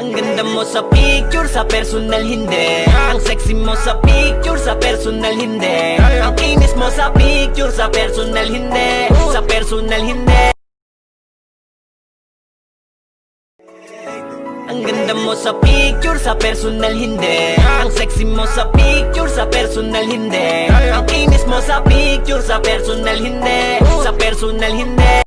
Ang ganda mo sa picture, sa personal hindi. Ang sexy mo sa picture, sa personal hindi. Ang kinis mo sa picture, sa personal hindi. Sa personal hindi. Ang ganda mo sa picture, sa personal hindi. Ang sexy mo sa picture, sa personal hindi. Ang kinis mo sa picture, sa personal hindi. Sa personal hindi.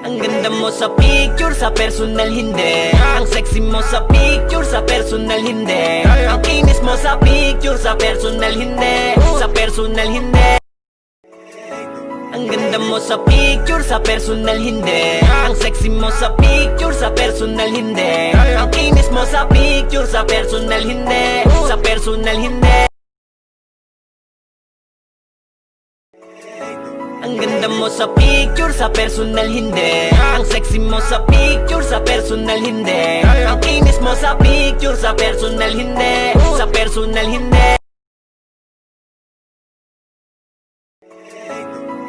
Ang ganda mo sa picture, sa personal hindi. Ang sexy mo sa picture, sa personal hindi. Ang kinis mo sa picture, sa personal hindi. Sa personal hindi. Ang ganda mo sa picture, sa personal hindi. Ang sexy mo sa picture, sa personal hindi. Ang kinis mo sa picture, sa personal hindi. Sa personal hindi. Ang ganda mo sa picture, sa personal hindi. Ang sexy mo sa picture, sa personal hindi. Ang kinis mo sa picture, sa personal hindi. Sa personal hindi.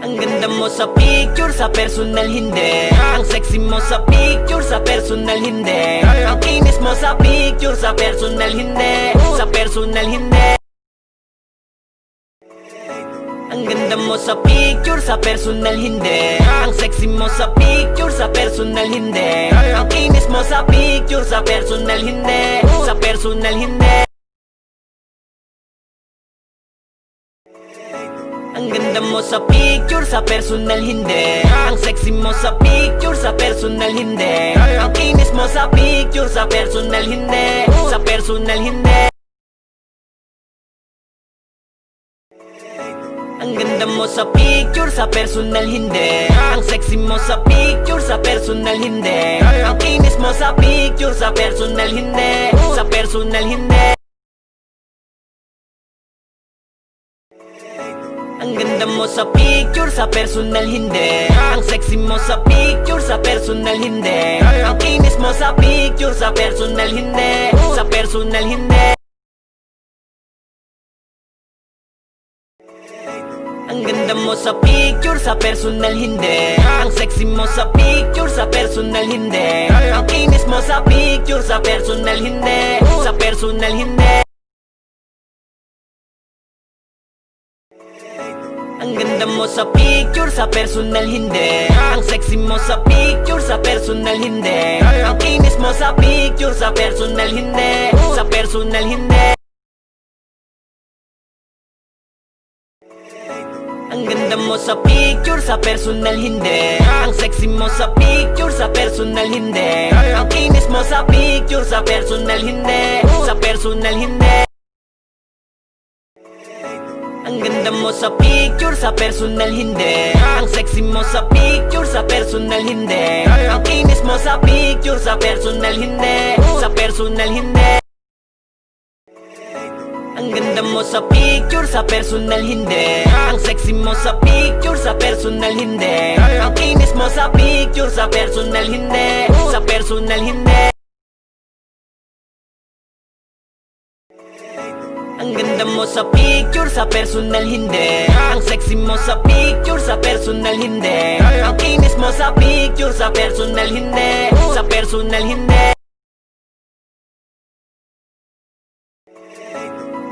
Ang ganda mo sa picture, sa personal hindi. Ang sexy mo sa picture, sa personal hindi. Ang kinis mo sa picture, sa personal hindi. Sa personal hindi. Ang ganda mo sa picture, sa personal hindi. Ang sexy mo sa picture, sa personal hindi. Ang kinis mo sa picture, sa personal hindi. Sa personal hindi. Ang ganda mo sa picture, sa personal hindi. Ang sexy mo sa picture, sa personal hindi. Ang kinis mo sa picture, sa personal hindi. Sa personal hindi. Ang ganda mo sa picture, sa personal hindi. Ang sexy mo sa picture, sa personal hindi. Ang kinis mo sa picture, sa personal hindi. Sa personal hindi. Ang ganda mo sa picture, sa personal hindi. Ang sexy mo sa picture, sa personal hindi. Ang kinis mo sa picture, sa personal hindi. Sa personal hindi. Ang ganda mo sa picture, sa personal hindi. Ang sexy mo sa picture, sa personal hindi. Ang kinis mo sa picture, sa personal hindi. Sa personal hindi. Ang ganda mo sa picture, sa personal hindi. Ang sexy mo sa picture, sa personal hindi. Ang kinis mo sa picture, sa personal hindi. Sa personal hindi. Ang ganda mo sa picture, sa personal hindi. Ang sexy mo sa picture, sa personal hindi. Ang kinis mo sa picture, sa personal hindi. Sa personal hindi. Ang ganda mo sa picture, sa personal hindi. Ang sexy mo sa picture, sa personal hindi. Ang kinis mo sa picture, sa personal hindi. Sa personal hindi. Ang ganda mo sa picture, sa personal hindi. Ang sexy mo sa picture, sa personal hindi. Ang kinis mo sa picture, sa personal hindi. Sa personal hindi. Ang ganda mo sa picture, sa personal hindi. Ang sexy mo sa picture, sa personal hindi. Ang kinis mo sa picture, sa personal hindi. Sa personal hindi.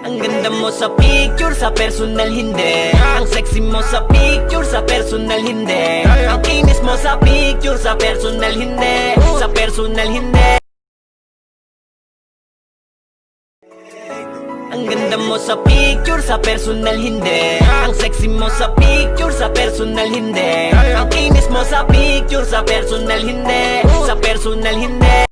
Ang ganda mo sa picture, sa personal hindi. Ang sexy mo sa picture, sa personal hindi. Ang kinis mo sa picture, sa personal hindi. Sa personal hindi. Ang ganda mo sa picture, sa personal hindi. Ang sexy mo sa picture, sa personal hindi. Ang kinis mo sa picture, sa personal hindi. Sa personal hindi.